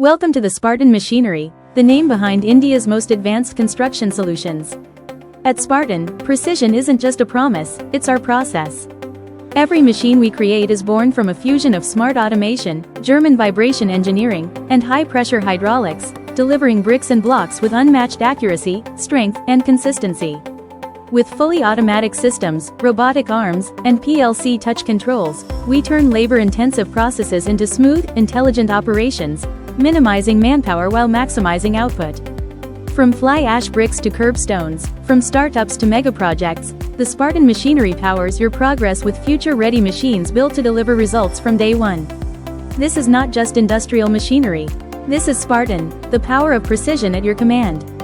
Welcome to the Spartan Machinery, the name behind India's most advanced construction solutions. At Spartan, precision isn't just a promise, it's our process. Every machine we create is born from a fusion of smart automation, German vibration engineering, and high-pressure hydraulics, delivering bricks and blocks with unmatched accuracy, strength, and consistency. With fully automatic systems, robotic arms, and PLC touch controls, we turn labor-intensive processes into smooth, intelligent operations, minimizing manpower while maximizing output. From fly ash bricks to curb stones, from startups to mega projects, the Spartan Machinery powers your progress with future-ready machines built to deliver results from day one. This is not just industrial machinery. This is Spartan, the power of precision at your command.